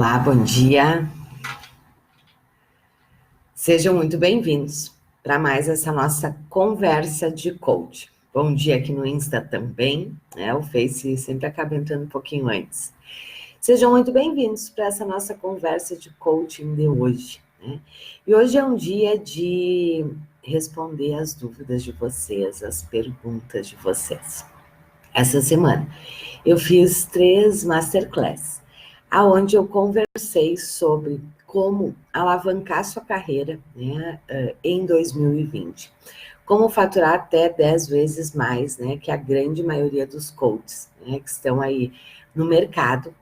Olá, bom dia. Sejam muito bem-vindos para mais essa nossa conversa de coach. Bom dia aqui no Insta também, né? O Face sempre acaba entrando um pouquinho antes. Sejam muito bem-vindos para essa nossa conversa de coaching de hoje, né? E hoje é um dia de responder as dúvidas de vocês, as perguntas de vocês. Essa semana eu fiz 3 masterclass, aonde eu conversei sobre como alavancar sua carreira, né, em 2020. Como faturar até 10 vezes mais, né, que a grande maioria dos coaches, né, que estão aí no mercado,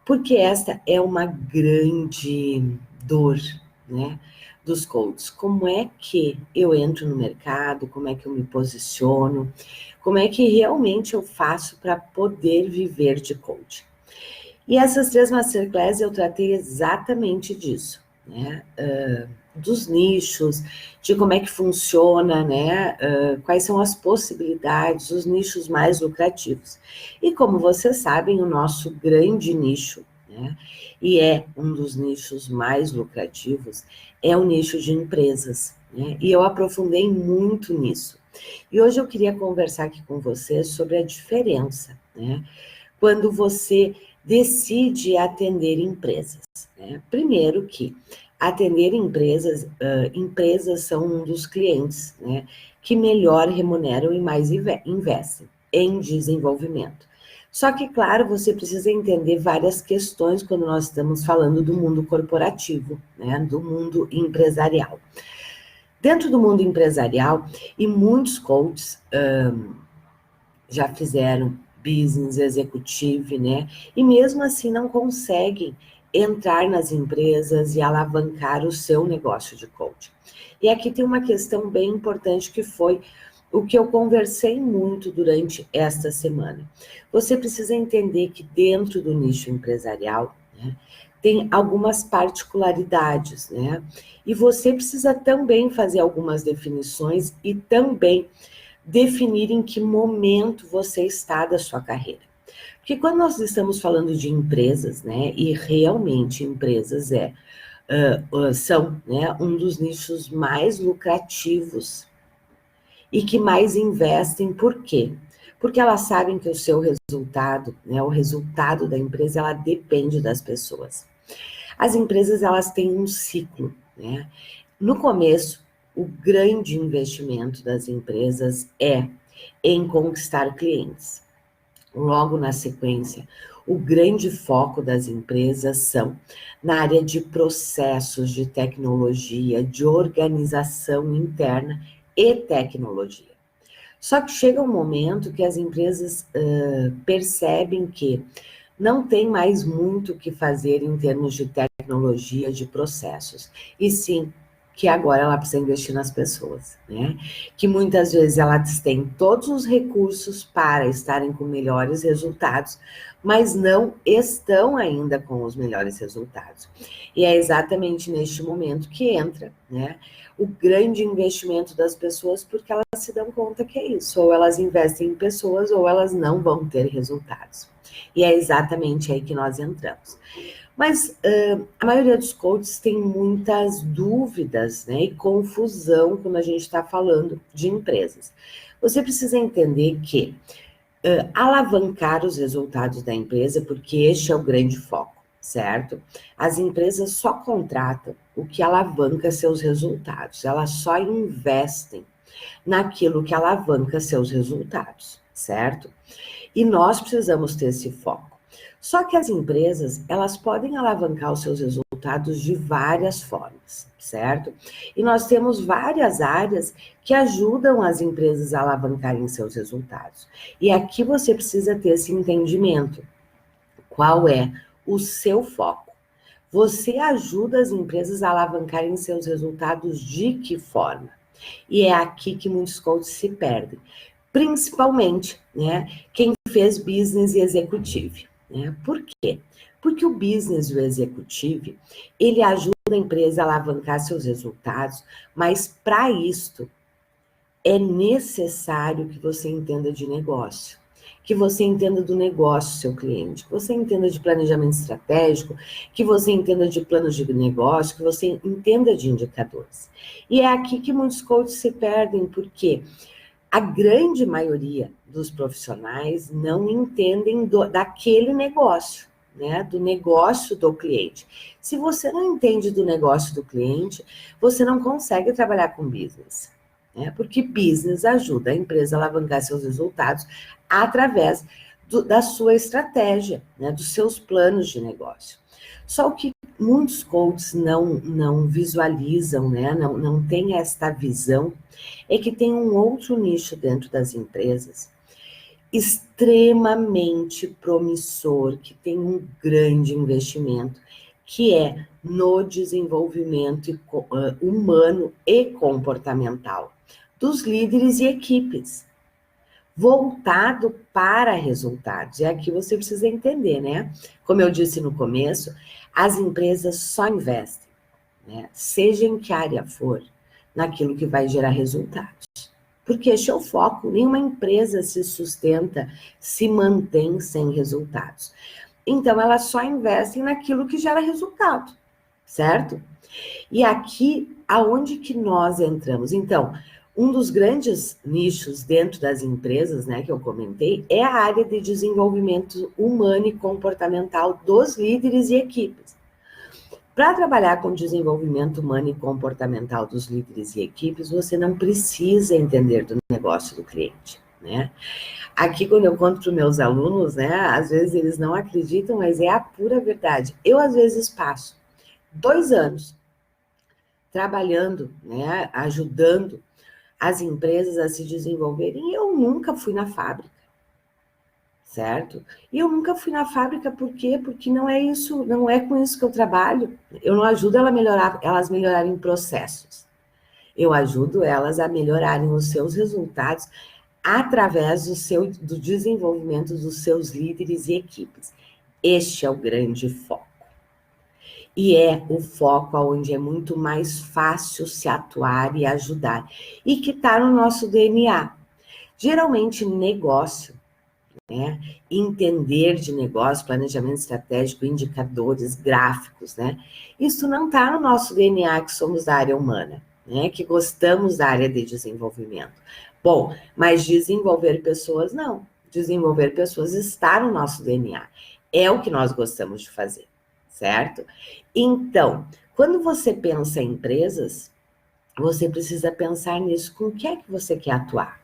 porque esta é uma grande dor, né, dos coaches. Como é que eu entro no mercado, como é que eu me posiciono, como é que realmente eu faço para poder viver de coaching. E essas 3 masterclass eu tratei exatamente disso, né? Dos nichos, de como é que funciona, né? Quais são as possibilidades, os nichos mais lucrativos. E como vocês sabem, o nosso grande nicho, né? E é um dos nichos mais lucrativos, é o nicho de empresas, né? E eu aprofundei muito nisso. E hoje eu queria conversar aqui com vocês sobre a diferença, né? Quando você decide atender empresas, né? Primeiro que atender empresas, empresas são um dos clientes, né, que melhor remuneram e mais investem em desenvolvimento. Só que, claro, você precisa entender várias questões quando nós estamos falando do mundo corporativo, né, do mundo empresarial. Dentro do mundo empresarial, e muitos coaches já fizeram business executive, né? E mesmo assim não conseguem entrar nas empresas e alavancar o seu negócio de coaching. E aqui tem uma questão bem importante que foi o que eu conversei muito durante esta semana. Você precisa entender que dentro do nicho empresarial, né, tem algumas particularidades, né? E você precisa também fazer algumas definições e também definir em que momento você está da sua carreira. Porque quando nós estamos falando de empresas, né, e realmente empresas são, né, um dos nichos mais lucrativos e que mais investem, por quê? Porque elas sabem que o seu resultado, né, o resultado da empresa, ela depende das pessoas. As empresas, elas têm um ciclo, né? No começo, o grande investimento das empresas é em conquistar clientes. Logo na sequência, o grande foco das empresas são na área de processos, de tecnologia, de organização interna e tecnologia. Só que chega um momento que as empresas percebem que não tem mais muito o que fazer em termos de tecnologia, de processos, e sim que agora ela precisa investir nas pessoas, né? Que muitas vezes elas têm todos os recursos para estarem com melhores resultados, mas não estão ainda com os melhores resultados. E é exatamente neste momento que entra, né, o grande investimento das pessoas, porque elas se dão conta que é isso, ou elas investem em pessoas, ou elas não vão ter resultados. E é exatamente aí que nós entramos. Mas a maioria dos coaches tem muitas dúvidas, né, e confusão quando a gente está falando de empresas. Você precisa entender que alavancar os resultados da empresa, porque este é o grande foco, certo? As empresas só contratam o que alavanca seus resultados, elas só investem naquilo que alavanca seus resultados, certo? E nós precisamos ter esse foco. Só que as empresas, elas podem alavancar os seus resultados de várias formas, certo? E nós temos várias áreas que ajudam as empresas a alavancarem seus resultados. E aqui você precisa ter esse entendimento. Qual é o seu foco? Você ajuda as empresas a alavancarem seus resultados de que forma? E é aqui que muitos coaches se perdem. Principalmente, né, quem fez business e executive, né? Por quê? Porque o business e o executive, ele ajuda a empresa a alavancar seus resultados, mas para isto é necessário que você entenda de negócio, que você entenda do negócio do seu cliente, que você entenda de planejamento estratégico, que você entenda de planos de negócio, que você entenda de indicadores. E é aqui que muitos coaches se perdem, porque a grande maioria dos profissionais não entendem daquele negócio, né? Do negócio do cliente. Se você não entende do negócio do cliente, você não consegue trabalhar com business, né? Porque business ajuda a empresa a alavancar seus resultados através da sua estratégia, né? Dos seus planos de negócio. Só que muitos coaches não visualizam, né? Não têm esta visão, é que tem um outro nicho dentro das empresas extremamente promissor, que tem um grande investimento, que é no desenvolvimento humano e comportamental dos líderes e equipes, voltado para resultados. E aqui você precisa entender, né? Como eu disse no começo, as empresas só investem, né? Seja em que área for, naquilo que vai gerar resultados. Porque este é o foco. Nenhuma empresa se sustenta, se mantém sem resultados. Então, elas só investem naquilo que gera resultado, certo? E aqui, aonde que nós entramos? Então, um dos grandes nichos dentro das empresas, né, que eu comentei, é a área de desenvolvimento humano e comportamental dos líderes e equipes. Para trabalhar com desenvolvimento humano e comportamental dos líderes e equipes, você não precisa entender do negócio do cliente, né? Aqui, quando eu conto para os meus alunos, né, às vezes eles não acreditam, mas é a pura verdade. Eu, às vezes, passo 2 anos trabalhando, né, ajudando as empresas a se desenvolverem, e eu nunca fui na fábrica, certo? E eu nunca fui na fábrica, por quê? Porque não é isso, não é com isso que eu trabalho. Eu não ajudo elas melhorarem processos. Eu ajudo elas a melhorarem os seus resultados através do desenvolvimento dos seus líderes e equipes. Este é o grande foco. E é o foco onde é muito mais fácil se atuar e ajudar. E que está no nosso DNA. Geralmente, negócio, né? Entender de negócio, planejamento estratégico, indicadores, gráficos, né? Isso não está no nosso DNA, que somos da área humana, né? Que gostamos da área de desenvolvimento. Bom, mas desenvolver pessoas, não. Desenvolver pessoas está no nosso DNA. É o que nós gostamos de fazer, certo? Então, quando você pensa em empresas, você precisa pensar nisso. Com o que é que você quer atuar?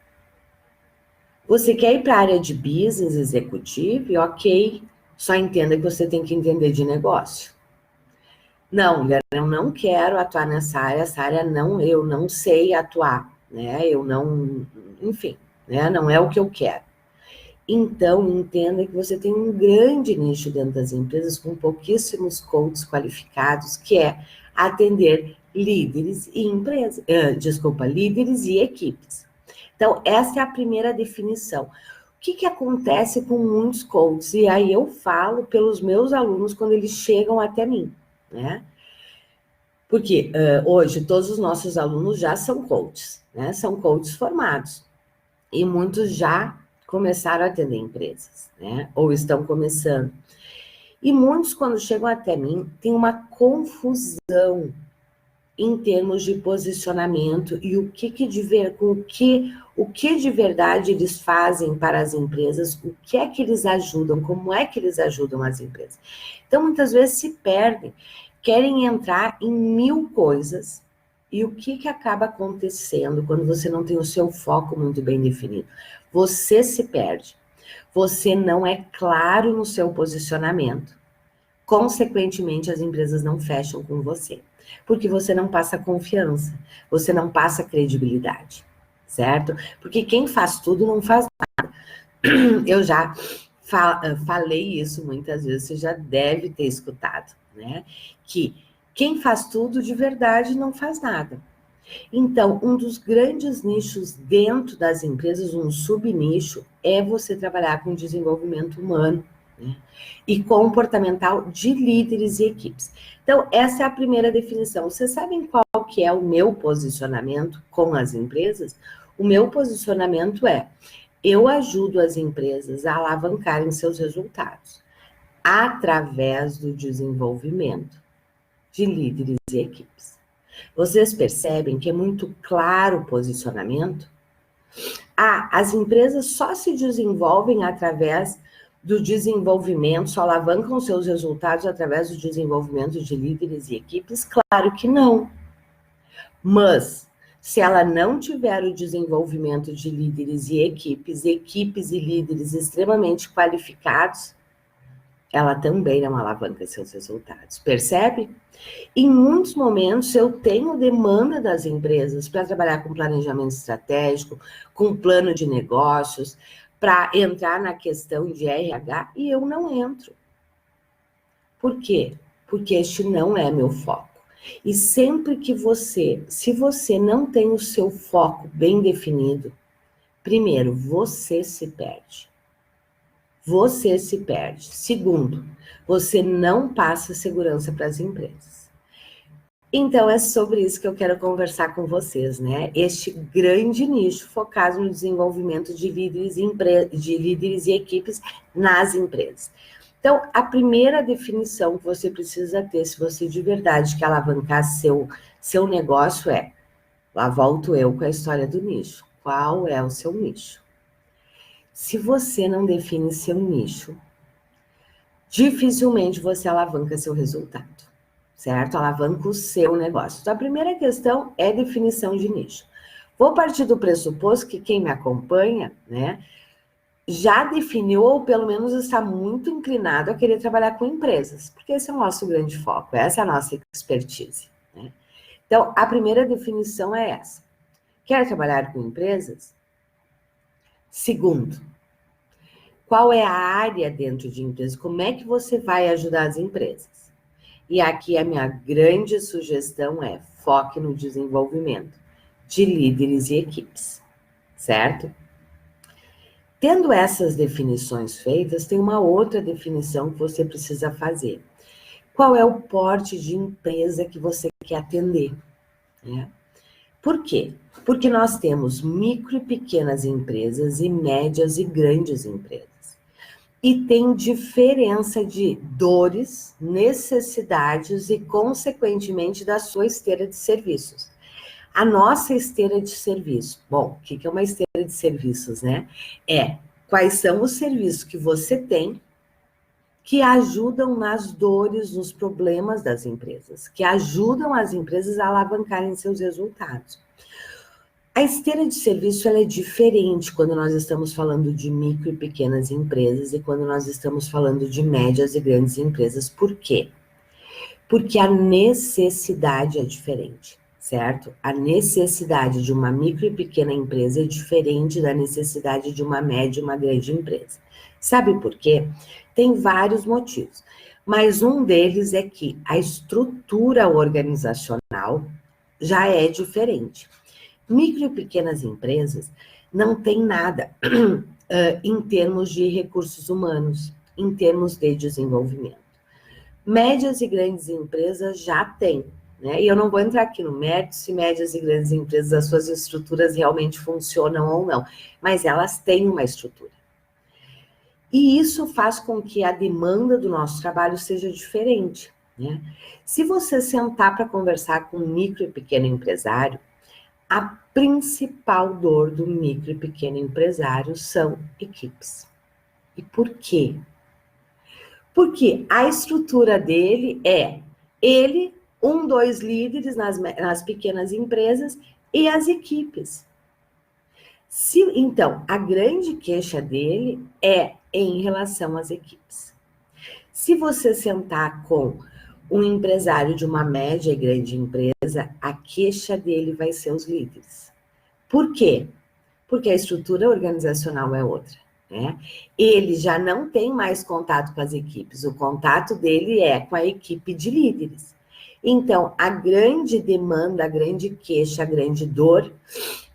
Você quer ir para a área de business executivo? Ok, só entenda que você tem que entender de negócio. Não, eu não quero atuar nessa área, eu não sei atuar, né? Eu não, enfim, né? Não é o que eu quero. Então, entenda que você tem um grande nicho dentro das empresas com pouquíssimos coaches qualificados, que é atender líderes e líderes e equipes. Então, essa é a primeira definição. O que acontece com muitos coaches? E aí eu falo pelos meus alunos quando eles chegam até mim, né? Porque hoje todos os nossos alunos já são coaches, né? São coaches formados. E muitos já começaram a atender empresas, né? Ou estão começando. E muitos, quando chegam até mim, têm uma confusão em termos de posicionamento e o que de verdade eles fazem para as empresas, o que é que eles ajudam, como é que eles ajudam as empresas. Então, muitas vezes se perdem, querem entrar em 1000 coisas, e o que acaba acontecendo quando você não tem o seu foco muito bem definido? Você se perde, você não é claro no seu posicionamento, consequentemente as empresas não fecham com você. Porque você não passa confiança, você não passa credibilidade, certo? Porque quem faz tudo não faz nada. Eu já falei isso muitas vezes, você já deve ter escutado, né? Que quem faz tudo de verdade não faz nada. Então, um dos grandes nichos dentro das empresas, um subnicho, é você trabalhar com desenvolvimento humano, né? E comportamental de líderes e equipes. Então, essa é a primeira definição. Vocês sabem qual que é o meu posicionamento com as empresas? O meu posicionamento é Eu ajudo as empresas a alavancarem seus resultados através do desenvolvimento de líderes e equipes. Vocês percebem que é muito claro o posicionamento? As empresas só se desenvolvem através do desenvolvimento, só alavancam seus resultados através do desenvolvimento de líderes e equipes? Claro que não. Mas, se ela não tiver o desenvolvimento de líderes e equipes e líderes extremamente qualificados, ela também não alavanca seus resultados. Percebe? Em muitos momentos, eu tenho demanda das empresas para trabalhar com planejamento estratégico, com plano de negócios, para entrar na questão de RH, e eu não entro. Por quê? Porque este não é meu foco. E sempre que se você não tem o seu foco bem definido, primeiro, você se perde. Você se perde. Segundo, você não passa segurança para as empresas. Então, é sobre isso que eu quero conversar com vocês, né? Este grande nicho focado no desenvolvimento de líderes e equipes nas empresas. Então, a primeira definição que você precisa ter, se você de verdade quer alavancar seu negócio lá volto eu com a história do nicho. Qual é o seu nicho? Se você não define seu nicho, dificilmente você alavanca seu resultado, certo? Alavanca o seu negócio. Então, a primeira questão é definição de nicho. Vou partir do pressuposto que quem me acompanha, né, já definiu ou pelo menos está muito inclinado a querer trabalhar com empresas, porque esse é o nosso grande foco, essa é a nossa expertise, né? Então, a primeira definição é essa. Quer trabalhar com empresas? Segundo, qual é a área dentro de empresas? Como é que você vai ajudar as empresas? E aqui a minha grande sugestão é foque no desenvolvimento de líderes e equipes, certo? Tendo essas definições feitas, tem uma outra definição que você precisa fazer. Qual é o porte de empresa que você quer atender, né? Por quê? Porque nós temos micro e pequenas empresas e médias e grandes empresas. E tem diferença de dores, necessidades e, consequentemente, da sua esteira de serviços. A nossa esteira de serviço. Bom, o que é uma esteira de serviços, né? Quais são os serviços que você tem que ajudam nas dores, nos problemas das empresas, que ajudam as empresas a alavancarem seus resultados. A esteira de serviço ela é diferente quando nós estamos falando de micro e pequenas empresas e quando nós estamos falando de médias e grandes empresas. Por quê? Porque a necessidade é diferente, certo? A necessidade de uma micro e pequena empresa é diferente da necessidade de uma média e uma grande empresa. Sabe por quê? Tem vários motivos, mas um deles é que a estrutura organizacional já é diferente. Micro e pequenas empresas não têm nada em termos de recursos humanos, em termos de desenvolvimento. Médias e grandes empresas já têm, né? E eu não vou entrar aqui no mérito se médias e grandes empresas, as suas estruturas realmente funcionam ou não, mas elas têm uma estrutura. E isso faz com que a demanda do nosso trabalho seja diferente, né? Se você sentar para conversar com um micro e pequeno empresário, a principal dor do micro e pequeno empresário são equipes. E por quê? Porque a estrutura dele ele, 2 líderes nas pequenas empresas e as equipes. Então, a grande queixa dele é em relação às equipes. Se você sentar com um empresário de uma média e grande empresa, a queixa dele vai ser os líderes. Por quê? Porque a estrutura organizacional é outra, né? Ele já não tem mais contato com as equipes, o contato dele é com a equipe de líderes. Então, a grande demanda, a grande queixa, a grande dor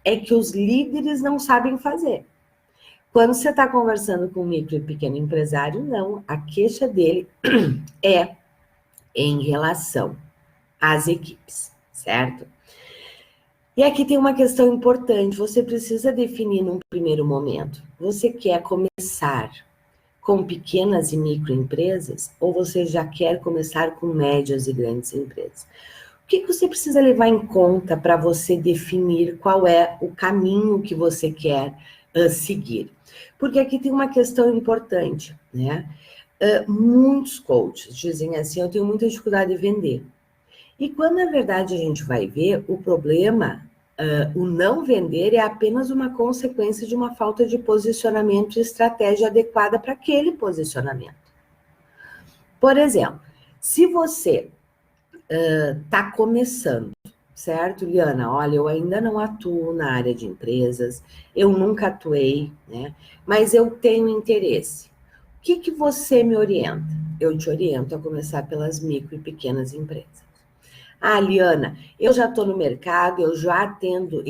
é que os líderes não sabem fazer. Quando você está conversando com um micro e pequeno empresário, não, a queixa dele é em relação às equipes, certo? E aqui tem uma questão importante, você precisa definir num primeiro momento, você quer começar com pequenas e microempresas ou você já quer começar com médias e grandes empresas? O que você precisa levar em conta para você definir qual é o caminho que você quer seguir? Porque aqui tem uma questão importante, né? Muitos coaches dizem assim, eu tenho muita dificuldade de vender. E quando, na verdade, a gente vai ver, o problema, o não vender é apenas uma consequência de uma falta de posicionamento e estratégia adequada para aquele posicionamento. Por exemplo, se você está começando, certo, Liana? Olha, eu ainda não atuo na área de empresas, eu nunca atuei, né? Mas eu tenho interesse. O que você me orienta? Eu te oriento a começar pelas micro e pequenas empresas. Ah, Liana, eu já estou no mercado, eu já atendo,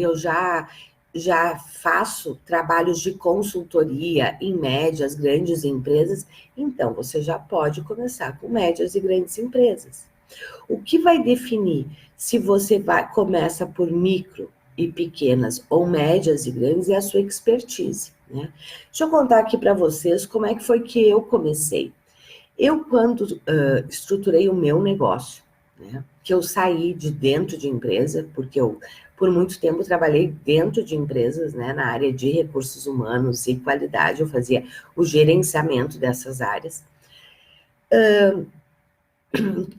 já faço trabalhos de consultoria em médias, grandes empresas, então você já pode começar com médias e grandes empresas. O que vai definir se você começa por micro e pequenas ou médias e grandes é a sua expertise, né? Deixa eu contar aqui para vocês como é que foi que eu comecei. Eu, quando estruturei o meu negócio, né, que eu saí de dentro de empresa, porque eu, por muito tempo, trabalhei dentro de empresas, né, na área de recursos humanos e qualidade, eu fazia o gerenciamento dessas áreas.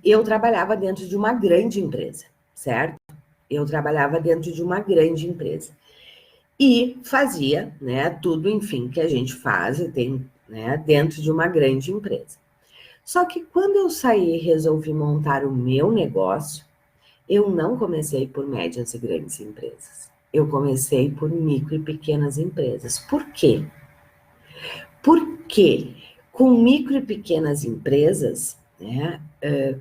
Eu trabalhava dentro de uma grande empresa, certo? Eu trabalhava dentro de uma grande empresa. E fazia, né, tudo, enfim, que a gente faz e tem, né, dentro de uma grande empresa. Só que quando eu saí e resolvi montar o meu negócio, eu não comecei por médias e grandes empresas. Eu comecei por micro e pequenas empresas. Por quê? Porque com micro e pequenas empresas, né,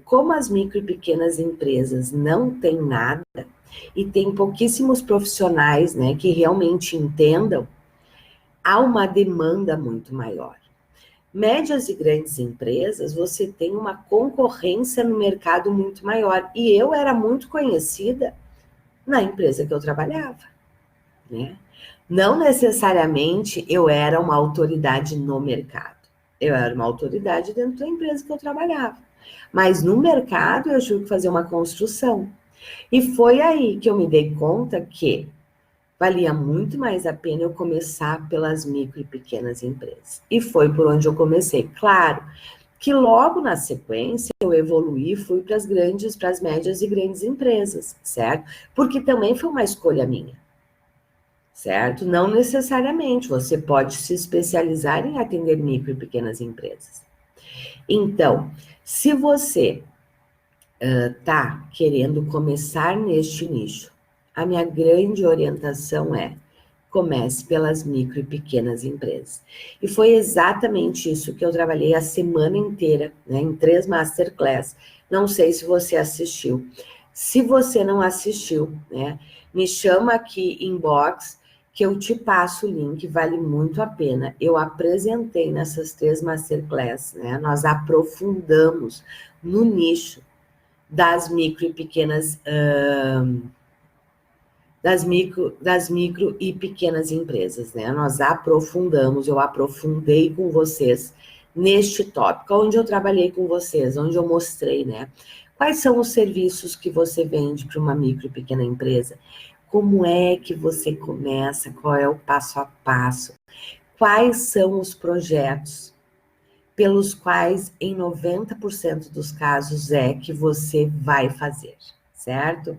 como as micro e pequenas empresas não têm nada e tem pouquíssimos profissionais, né, que realmente entendam, há uma demanda muito maior. Médias e grandes empresas, você tem uma concorrência no mercado muito maior. E eu era muito conhecida na empresa que eu trabalhava, né? Não necessariamente eu era uma autoridade no mercado. Eu era uma autoridade dentro da empresa que eu trabalhava. Mas no mercado eu tive que fazer uma construção. E foi aí que eu me dei conta que valia muito mais a pena eu começar pelas micro e pequenas empresas. E foi por onde eu comecei. Claro que logo na sequência eu evoluí, fui para as médias e grandes empresas, certo? Porque também foi uma escolha minha, certo? Não necessariamente, você pode se especializar em atender micro e pequenas empresas. Então, se você está querendo começar neste nicho, a minha grande orientação é: comece pelas micro e pequenas empresas. E foi exatamente isso que eu trabalhei a semana inteira, né, em 3 masterclass. Não sei se você assistiu. Se você não assistiu, né, me chama aqui inbox que eu te passo o link, vale muito a pena. Eu apresentei nessas 3 masterclass, né, nós aprofundamos no nicho das micro e pequenas das micro e pequenas empresas, né? Nós aprofundamos, eu aprofundei com vocês neste tópico, onde eu trabalhei com vocês, onde eu mostrei, né? Quais são os serviços que você vende para uma micro e pequena empresa? Como é que você começa? Qual é o passo a passo? Quais são os projetos pelos quais, em 90% dos casos, é que você vai fazer, certo?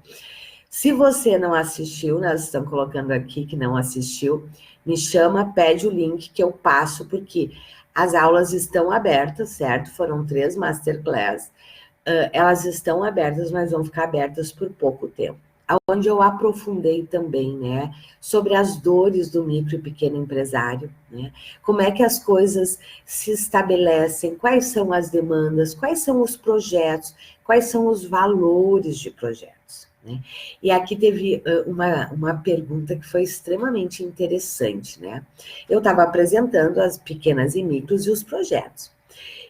Se você não assistiu, nós estamos colocando aqui que não assistiu, me chama, pede o link que eu passo, porque as aulas estão abertas, certo? Foram 3 masterclass, elas estão abertas, mas vão ficar abertas por pouco tempo. Onde eu aprofundei também, né, sobre as dores do micro e pequeno empresário, né, como é que as coisas se estabelecem, quais são as demandas, quais são os projetos, quais são os valores de projetos, né. E aqui teve uma pergunta que foi extremamente interessante, né. Eu estava apresentando as pequenas e micros e os projetos.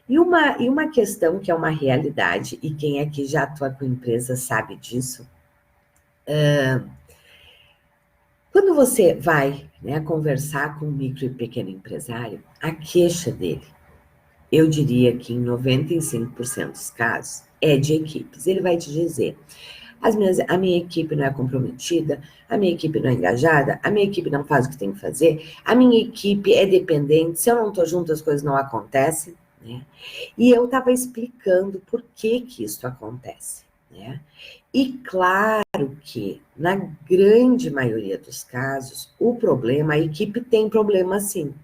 E uma questão que é uma realidade, e quem aqui já atua com empresa sabe disso, Quando você vai, né, conversar com um micro e pequeno empresário, a queixa dele, eu diria que em 95% dos casos, é de equipes. Ele vai te dizer: a minha equipe não é comprometida, a minha equipe não é engajada, a minha equipe não faz o que tem que fazer, a minha equipe é dependente, se eu não estou junto as coisas não acontecem, né? E eu estava explicando por que isso acontece, né? E claro que, na grande maioria dos casos, a equipe tem problema sim,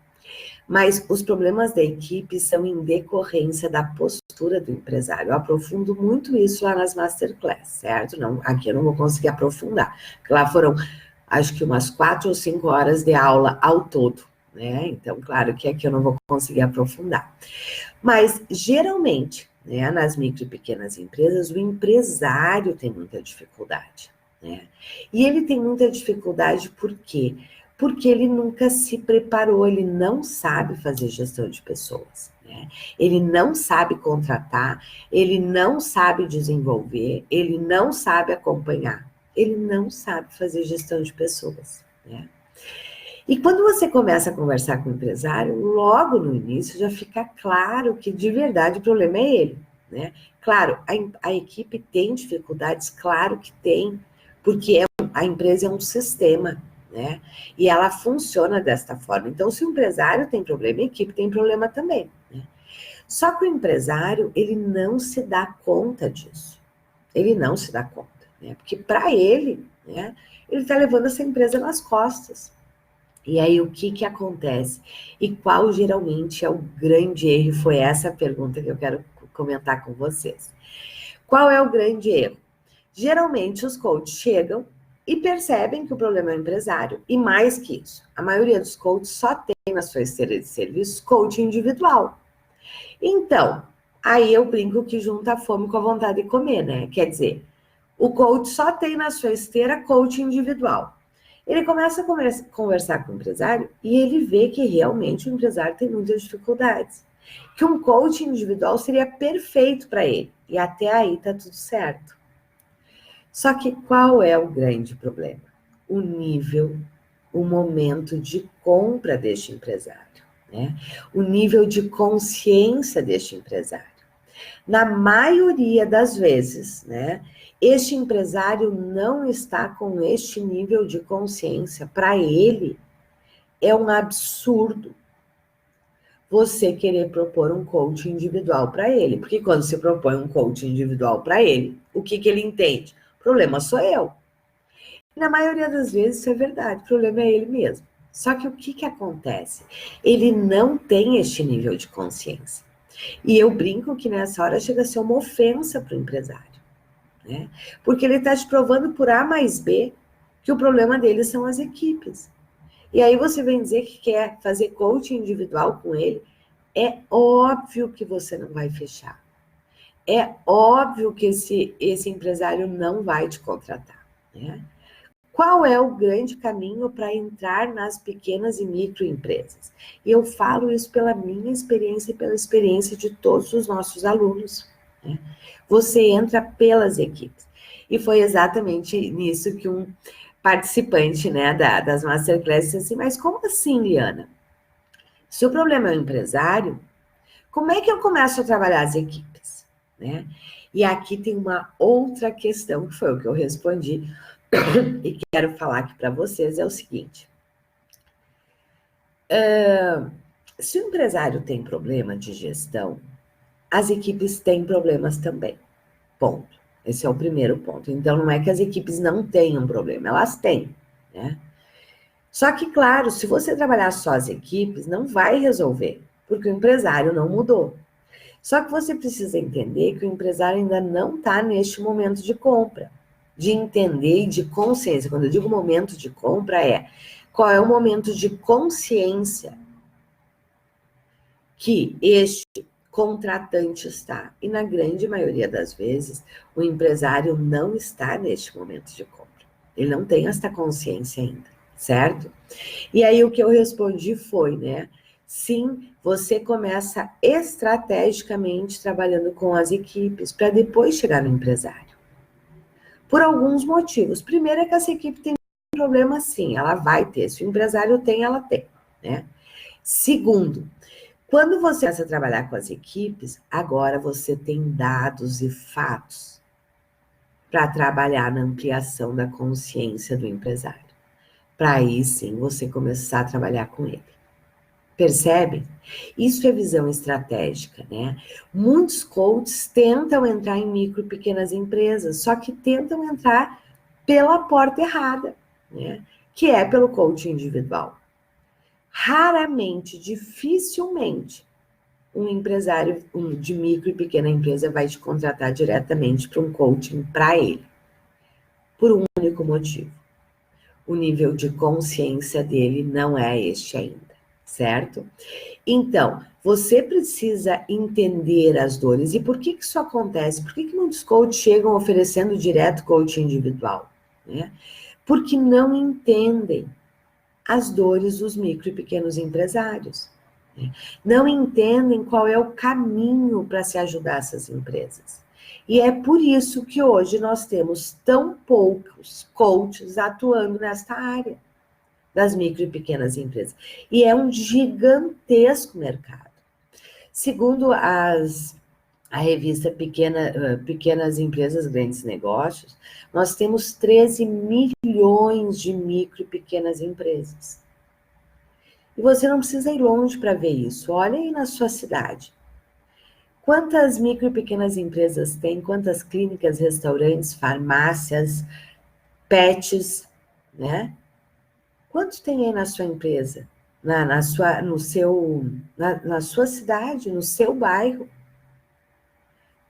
mas os problemas da equipe são em decorrência da postura do empresário. Eu aprofundo muito isso lá nas Masterclass, certo? Não, aqui eu não vou conseguir aprofundar. Lá foram, acho que umas 4 ou 5 horas de aula ao todo, né? Então, claro que aqui eu não vou conseguir aprofundar. Mas, geralmente, né, nas micro e pequenas empresas, o empresário tem muita dificuldade, né? E ele tem muita dificuldade por quê? Porque ele nunca se preparou, ele não sabe fazer gestão de pessoas, né? Ele não sabe contratar, ele não sabe desenvolver, ele não sabe acompanhar, ele não sabe fazer gestão de pessoas, né? E quando você começa a conversar com o empresário, logo no início já fica claro que de verdade o problema é ele, né? Claro, a equipe tem dificuldades, claro que tem, porque a empresa é um sistema, né? E ela funciona desta forma. Então, se o empresário tem problema, a equipe tem problema também, né? Só que o empresário, ele não se dá conta disso. Ele não se dá conta, né? Porque para ele, né, ele está levando essa empresa nas costas. E aí, o que acontece? E qual geralmente é o grande erro? Foi essa a pergunta que eu quero comentar com vocês. Qual é o grande erro? Geralmente, os coaches chegam e percebem que o problema é o empresário. E mais que isso, a maioria dos coaches só tem na sua esteira de serviços coaching individual. Então, aí eu brinco que junta a fome com a vontade de comer, né? Quer dizer, o coach só tem na sua esteira coaching individual. Ele começa a conversar com o empresário e ele vê que realmente o empresário tem muitas dificuldades. Que um coaching individual seria perfeito para ele. E até aí tá tudo certo. Só que qual é o grande problema? O nível, o momento de compra deste empresário, né? O nível de consciência deste empresário. Na maioria das vezes, né, este empresário não está com este nível de consciência. Para ele, é um absurdo você querer propor um coaching individual para ele. Porque quando você propõe um coaching individual para ele, o que ele entende? O problema sou eu. Na maioria das vezes, isso é verdade. O problema é ele mesmo. Só que o que acontece? Ele não tem este nível de consciência. E eu brinco que nessa hora chega a ser uma ofensa para o empresário, né? Porque ele está te provando por A mais B que o problema dele são as equipes. E aí você vem dizer que quer fazer coaching individual com ele, é óbvio que você não vai fechar. É óbvio que esse empresário não vai te contratar, né? Qual é o grande caminho para entrar nas pequenas e microempresas? E eu falo isso pela minha experiência e pela experiência de todos os nossos alunos, né? Você entra pelas equipes. E foi exatamente nisso que um participante, né, das Masterclass disse assim: mas como assim, Liana? Se o problema é o empresário, como é que eu começo a trabalhar as equipes, né? E aqui tem uma outra questão, que foi o que eu respondi, e quero falar aqui para vocês, é o seguinte. Se o empresário tem problema de gestão, as equipes têm problemas também. Ponto. Esse é o primeiro ponto. Então, não é que as equipes não tenham problema, elas têm, né? Só que, claro, se você trabalhar só as equipes, não vai resolver, porque o empresário não mudou. Só que você precisa entender que o empresário ainda não está neste momento de compra, de entender e de consciência. Quando eu digo momento de compra, qual é o momento de consciência que este contratante está. E na grande maioria das vezes, o empresário não está neste momento de compra. Ele não tem esta consciência ainda, certo? E aí o que eu respondi foi, né? Sim, você começa estrategicamente trabalhando com as equipes para depois chegar no empresário. Por alguns motivos. Primeiro é que essa equipe tem problema sim, ela vai ter. Se o empresário tem, ela tem, né? Segundo, quando você começa a trabalhar com as equipes, agora você tem dados e fatos para trabalhar na ampliação da consciência do empresário. Para aí sim você começar a trabalhar com ele. Percebe? Isso é visão estratégica, né? Muitos coaches tentam entrar em micro e pequenas empresas, só que tentam entrar pela porta errada, né? Que é pelo coaching individual. Raramente, dificilmente, um empresário de micro e pequena empresa vai te contratar diretamente para um coaching para ele. Por um único motivo. O nível de consciência dele não é este ainda, certo? Então, você precisa entender as dores. E por que isso acontece? Por que muitos coaches chegam oferecendo direto coaching individual? Né? Porque não entendem as dores dos micro e pequenos empresários. Né? Não entendem qual é o caminho para se ajudar essas empresas. E é por isso que hoje nós temos tão poucos coaches atuando nesta área das micro e pequenas empresas. E é um gigantesco mercado. Segundo a revista Pequenas Empresas, Grandes Negócios, nós temos 13 milhões de micro e pequenas empresas. E você não precisa ir longe para ver isso. Olha aí na sua cidade. Quantas micro e pequenas empresas tem? Quantas clínicas, restaurantes, farmácias, pets, né? Quantos tem aí na sua empresa? Na sua cidade, no seu bairro?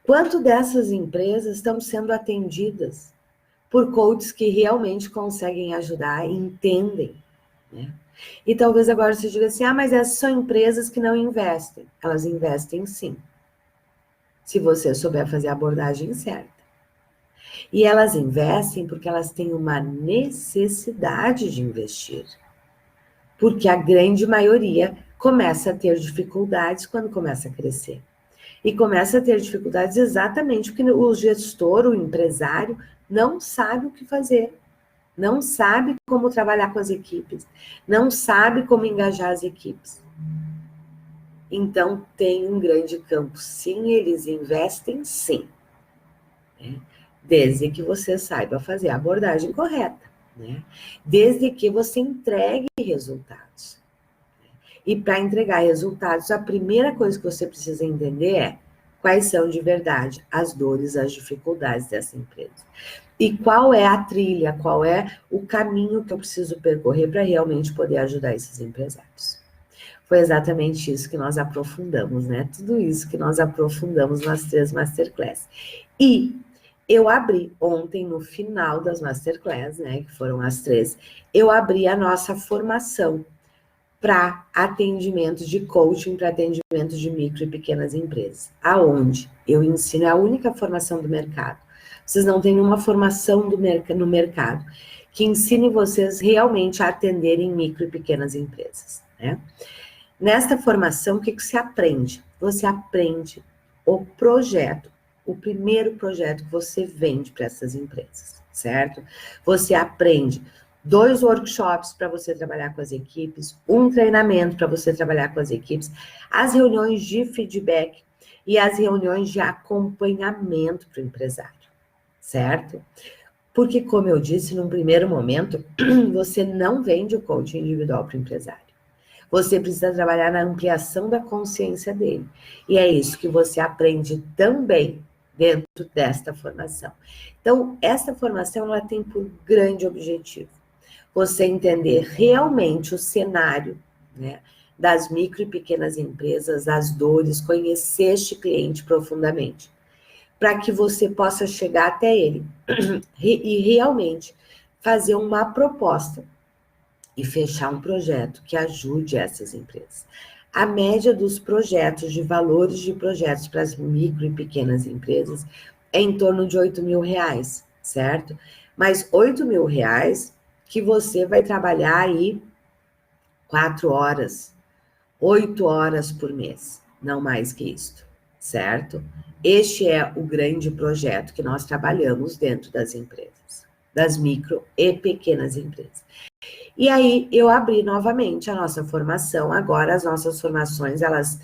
Quanto dessas empresas estão sendo atendidas por coaches que realmente conseguem ajudar e entendem, né? E talvez agora você diga assim, mas essas são empresas que não investem. Elas investem sim, se você souber fazer a abordagem certa. E elas investem porque elas têm uma necessidade de investir. Porque a grande maioria começa a ter dificuldades quando começa a crescer. E começa a ter dificuldades exatamente porque o gestor, o empresário, não sabe o que fazer. Não sabe como trabalhar com as equipes. Não sabe como engajar as equipes. Então, tem um grande campo. Sim, eles investem, sim. Né? Desde que você saiba fazer a abordagem correta. Né? Desde que você entregue resultados. E para entregar resultados, a primeira coisa que você precisa entender é quais são de verdade as dores, as dificuldades dessa empresa. E qual é a trilha, qual é o caminho que eu preciso percorrer para realmente poder ajudar esses empresários. Foi exatamente isso que nós aprofundamos, né? Tudo isso que nós aprofundamos nas 3 Masterclass. E eu abri ontem, no final das Masterclass, né, que foram as 3, eu abri a nossa formação para atendimento de coaching, para atendimento de micro e pequenas empresas. Aonde eu ensino, é a única formação do mercado. Vocês não têm nenhuma formação no mercado que ensine vocês realmente a atenderem micro e pequenas empresas, né? Nesta formação, o que se aprende? Você aprende o projeto, o primeiro projeto que você vende para essas empresas, certo? Você aprende 2 workshops para você trabalhar com as equipes, um treinamento para você trabalhar com as equipes, as reuniões de feedback e as reuniões de acompanhamento para o empresário, certo? Porque, como eu disse, num primeiro momento, você não vende o coaching individual para o empresário. Você precisa trabalhar na ampliação da consciência dele. E é isso que você aprende também dentro desta formação. Então, esta formação, ela tem por grande objetivo você entender realmente o cenário, né, das micro e pequenas empresas, as dores, conhecer este cliente profundamente, para que você possa chegar até ele e realmente fazer uma proposta e fechar um projeto que ajude essas empresas. A média dos projetos, de valores de projetos para as micro e pequenas empresas é em torno de R$8.000, certo? Mas R$8.000 que você vai trabalhar aí 4 horas, 8 horas por mês, não mais que isso, certo? Este é o grande projeto que nós trabalhamos dentro das empresas. das micro e pequenas empresas. E aí, eu abri novamente a nossa formação. Agora, as nossas formações, elas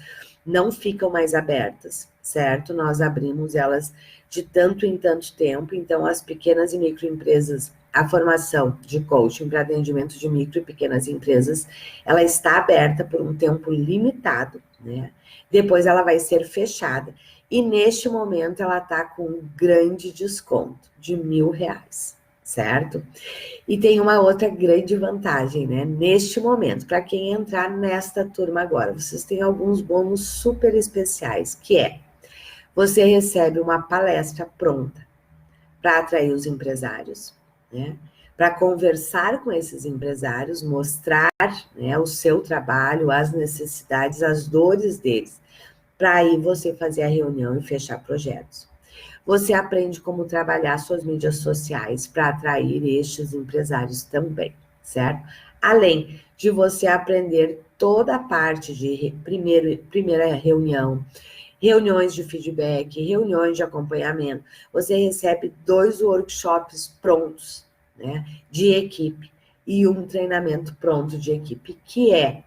não ficam mais abertas, certo? Nós abrimos elas de tanto em tanto tempo. Então, as pequenas e microempresas, a formação de coaching para atendimento de micro e pequenas empresas, ela está aberta por um tempo limitado, né? Depois ela vai ser fechada. E neste momento, ela está com um grande desconto de R$ 1.000, certo? E tem uma outra grande vantagem, né? Neste momento, para quem entrar nesta turma agora, vocês têm alguns bônus super especiais, que é, você recebe uma palestra pronta para atrair os empresários, né? Para conversar com esses empresários, mostrar, né, o seu trabalho, as necessidades, as dores deles, para aí você fazer a reunião e fechar projetos. Você aprende como trabalhar suas mídias sociais para atrair estes empresários também, certo? Além de você aprender toda a parte de primeira reunião, reuniões de feedback, reuniões de acompanhamento. Você recebe 2 workshops prontos, né, de equipe e um treinamento pronto de equipe, que é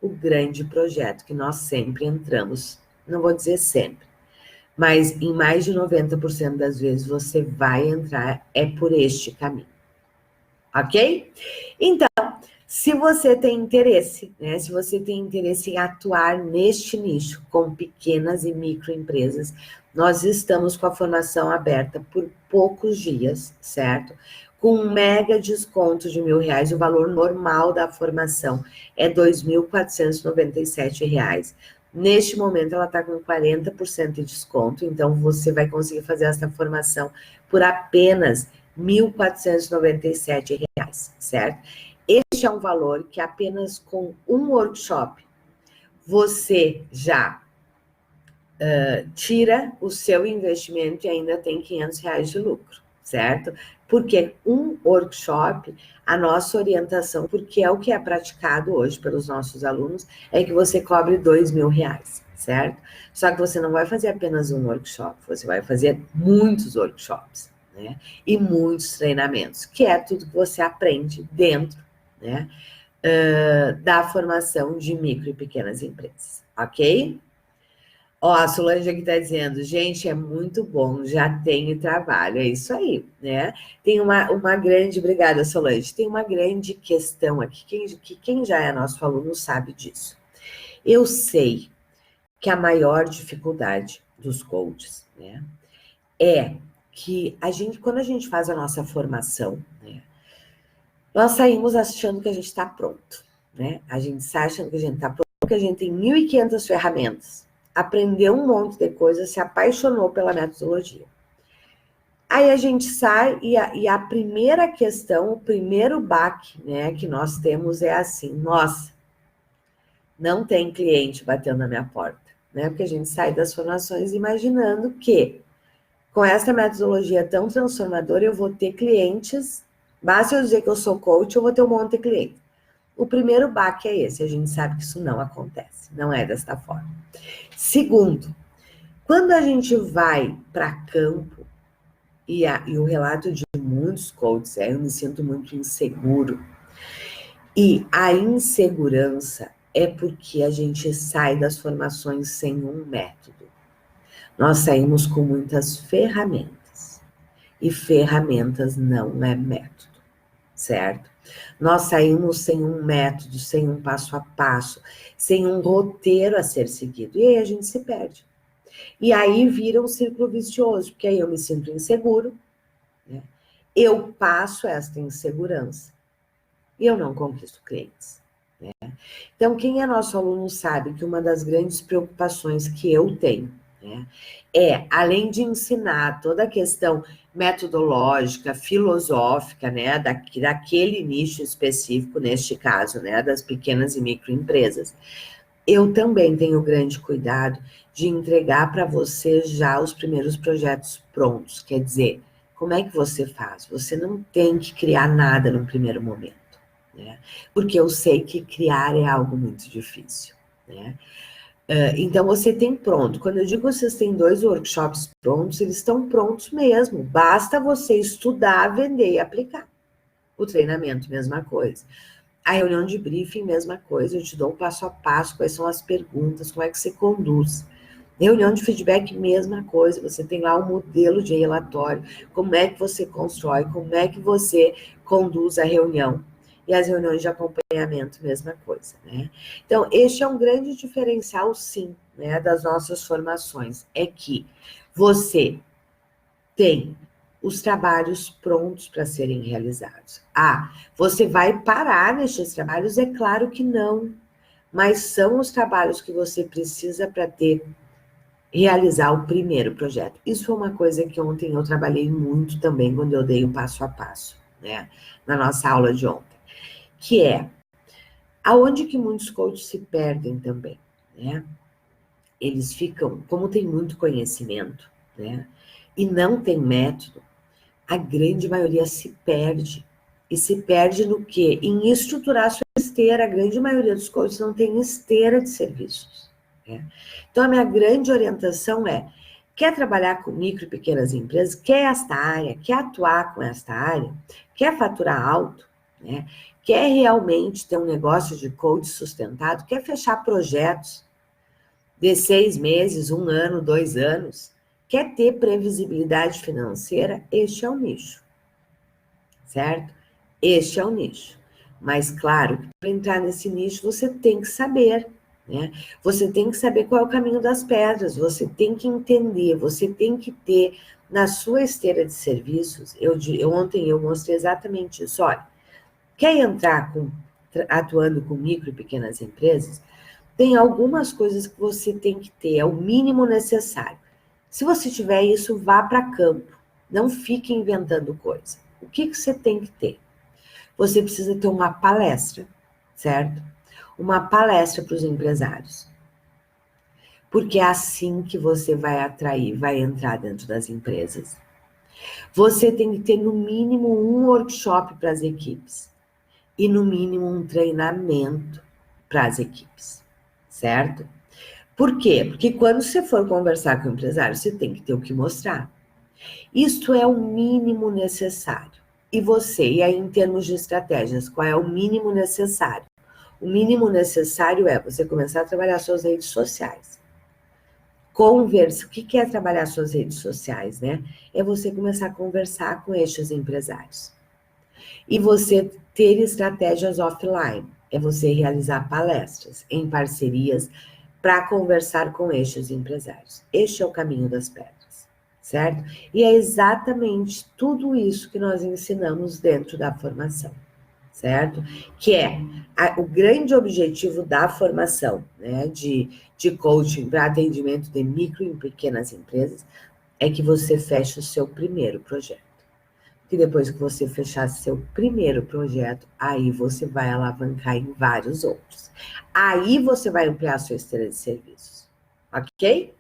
o grande projeto que nós sempre entramos. Não vou dizer sempre, mas em mais de 90% das vezes você vai entrar por este caminho, ok? Então, se você tem interesse, né? Se você tem interesse em atuar neste nicho com pequenas e microempresas, nós estamos com a formação aberta por poucos dias, certo? Com um mega desconto de R$ 1.000, o valor normal da formação é R$ 2.497. Neste momento, ela está com 40% de desconto, então você vai conseguir fazer essa formação por apenas R$ 1.497, certo? Este é um valor que apenas com um workshop você já tira o seu investimento e ainda tem R$ 500 de lucro, certo? Porque um workshop, a nossa orientação, porque é o que é praticado hoje pelos nossos alunos, é que você cobre R$ 2.000, certo? Só que você não vai fazer apenas um workshop, você vai fazer muitos workshops, né? E muitos treinamentos, que é tudo que você aprende dentro, né, da formação de micro e pequenas empresas, ok? Ó, a Solange aqui está dizendo, gente, é muito bom, já tenho trabalho, é isso aí, né? Tem uma grande, obrigada, Solange, tem uma grande questão aqui, quem já é nosso aluno sabe disso. Eu sei que a maior dificuldade dos coaches, né, é que quando a gente faz a nossa formação, né, nós saímos achando que a gente está pronto, né? A gente sai achando que a gente está pronto, porque a gente tem 1.500 ferramentas, aprendeu um monte de coisa, se apaixonou pela metodologia. Aí a gente sai e a primeira questão, o primeiro baque, né, que nós temos é assim, nossa, não tem cliente batendo na minha porta, né? Porque a gente sai das formações imaginando que com essa metodologia tão transformadora eu vou ter clientes, basta eu dizer que eu sou coach, eu vou ter um monte de cliente. O primeiro baque é esse, a gente sabe que isso não acontece, não é desta forma. Segundo, quando a gente vai para campo, e o relato de muitos coaches é, eu me sinto muito inseguro, e a insegurança é porque a gente sai das formações sem um método. Nós saímos com muitas ferramentas, e ferramentas não é método, certo? Nós saímos sem um método, sem um passo a passo, sem um roteiro a ser seguido, e aí a gente se perde. E aí vira um círculo vicioso, porque aí eu me sinto inseguro, né? Eu passo esta insegurança e eu não conquisto clientes, né? Então, quem é nosso aluno sabe que uma das grandes preocupações que eu tenho, né, é, além de ensinar toda a questão metodológica, filosófica, né, daquele nicho específico, neste caso, né, das pequenas e microempresas, eu também tenho grande cuidado de entregar para você já os primeiros projetos prontos. Quer dizer, como é que você faz? Você não tem que criar nada no primeiro momento, né? Porque eu sei que criar é algo muito difícil, né? Então, você tem pronto. Quando eu digo que vocês têm 2 workshops prontos, eles estão prontos mesmo. Basta você estudar, vender e aplicar. O treinamento, mesma coisa. A reunião de briefing, mesma coisa. Eu te dou um passo a passo, quais são as perguntas, como é que você conduz. Reunião de feedback, mesma coisa. Você tem lá um modelo de relatório, como é que você constrói, como é que você conduz a reunião. E as reuniões de acompanhamento, mesma coisa, né? Então, este é um grande diferencial, sim, né, das nossas formações, é que você tem os trabalhos prontos para serem realizados. Você vai parar nestes trabalhos? É claro que não, mas são os trabalhos que você precisa para realizar o primeiro projeto. Isso foi uma coisa que ontem eu trabalhei muito também, quando eu dei o passo a passo, né, na nossa aula de ontem. Que é aonde que muitos coaches se perdem também, né? Eles ficam, como tem muito conhecimento, né? E não tem método, a grande maioria se perde. E se perde no quê? Em estruturar sua esteira. A grande maioria dos coaches não tem esteira de serviços, né? Então, a minha grande orientação é, quer trabalhar com micro e pequenas empresas, quer esta área, quer atuar com esta área, quer faturar alto, né? Quer realmente ter um negócio de coach sustentado, quer fechar projetos de 6 meses, 1 ano, 2 anos, quer ter previsibilidade financeira, este é o nicho, certo? Este é o nicho. Mas, claro, para entrar nesse nicho, você tem que saber, né? Você tem que saber qual é o caminho das pedras, você tem que entender, você tem que ter na sua esteira de serviços. Ontem eu mostrei exatamente isso. Olha, quer entrar atuando com micro e pequenas empresas? Tem algumas coisas que você tem que ter, é o mínimo necessário. Se você tiver isso, vá para campo. Não fique inventando coisa. O que você tem que ter? Você precisa ter uma palestra, certo? Uma palestra para os empresários. Porque é assim que você vai atrair, vai entrar dentro das empresas. Você tem que ter, no mínimo, um workshop para as equipes. E, no mínimo, um treinamento para as equipes, certo? Por quê? Porque quando você for conversar com o empresário, você tem que ter o que mostrar. Isto é o mínimo necessário. E aí, em termos de estratégias, qual é o mínimo necessário? O mínimo necessário é você começar a trabalhar suas redes sociais. Conversa. O que é trabalhar suas redes sociais, né? É você começar a conversar com estes empresários. E você ter estratégias offline. É você realizar palestras em parcerias para conversar com estes empresários. Este é o caminho das pedras, certo? E é exatamente tudo isso que nós ensinamos dentro da formação, certo? Que é o grande objetivo da formação, né, de coaching para atendimento de micro e pequenas empresas, é que você feche o seu primeiro projeto. E depois que você fechar seu primeiro projeto, aí você vai alavancar em vários outros. Aí você vai ampliar a sua esteira de serviços, ok?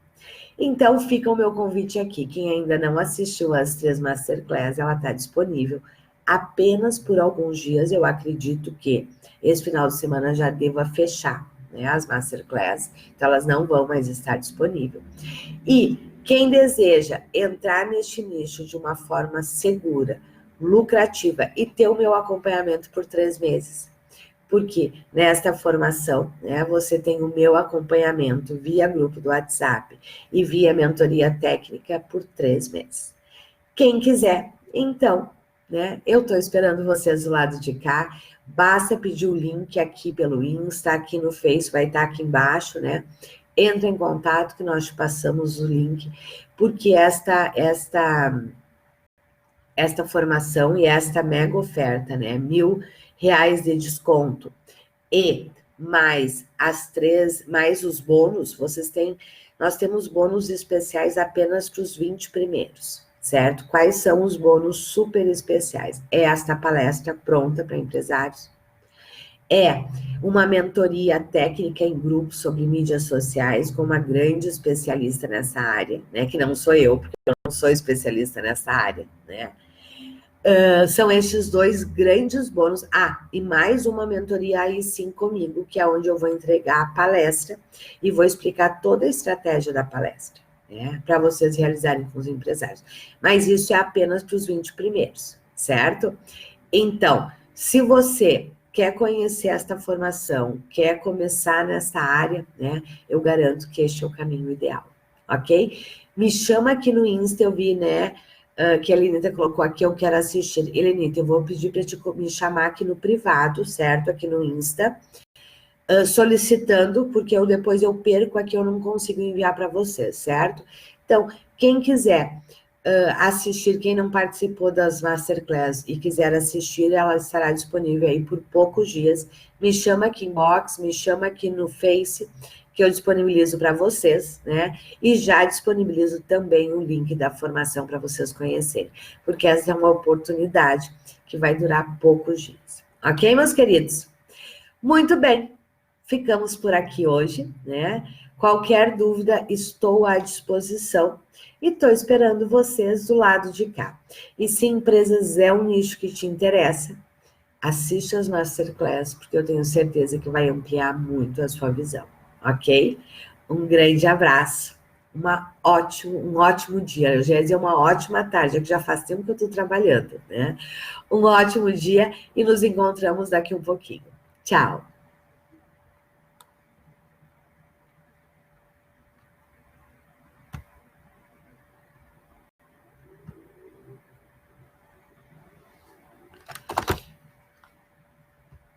Então, fica o meu convite aqui. Quem ainda não assistiu às 3 Masterclass, ela está disponível apenas por alguns dias. Eu acredito que esse final de semana já deva fechar, né, as Masterclass. Então, elas não vão mais estar disponíveis. E quem deseja entrar neste nicho de uma forma segura, lucrativa e ter o meu acompanhamento por 3 meses, porque nesta formação, né, você tem o meu acompanhamento via grupo do WhatsApp e via mentoria técnica por 3 meses. Quem quiser, então, né, eu estou esperando vocês do lado de cá, basta pedir o link aqui pelo Insta, aqui no Face, vai estar aqui embaixo, né? Entra em contato que nós te passamos o link, porque esta formação e esta mega oferta, né, R$1.000 de desconto e mais mais os bônus, nós temos bônus especiais apenas para os 20 primeiros, certo? Quais são os bônus super especiais? É esta palestra pronta para empresários, é uma mentoria técnica em grupo sobre mídias sociais com uma grande especialista nessa área, né? Que não sou eu, porque eu não sou especialista nessa área, né? São estes dois grandes bônus. E mais uma mentoria aí sim comigo, que é onde eu vou entregar a palestra e vou explicar toda a estratégia da palestra, né? Para vocês realizarem com os empresários. Mas isso é apenas para os 20 primeiros, certo? Então, se você quer conhecer esta formação, quer começar nessa área, né? Eu garanto que este é o caminho ideal, ok? Me chama aqui no Insta, eu vi, né? Que a Elenita colocou aqui, eu quero assistir. Elenita, eu vou pedir para te me chamar aqui no privado, certo? Aqui no Insta, solicitando, porque depois eu perco aqui, eu não consigo enviar para vocês, certo? Então, quem quiser assistir, quem não participou das Masterclass e quiser assistir, ela estará disponível aí por poucos dias. Me chama aqui em box, me chama aqui no Face, que eu disponibilizo para vocês, né? E já disponibilizo também o link da formação para vocês conhecerem, porque essa é uma oportunidade que vai durar poucos dias. Ok, meus queridos? Muito bem, ficamos por aqui hoje, né? Qualquer dúvida, estou à disposição e estou esperando vocês do lado de cá. E se empresas é um nicho que te interessa, assista as Masterclass, porque eu tenho certeza que vai ampliar muito a sua visão, ok? Um grande abraço, um ótimo dia, eu já ia dizer uma ótima tarde, é que já faz tempo que eu estou trabalhando, né? Um ótimo dia e nos encontramos daqui um pouquinho. Tchau!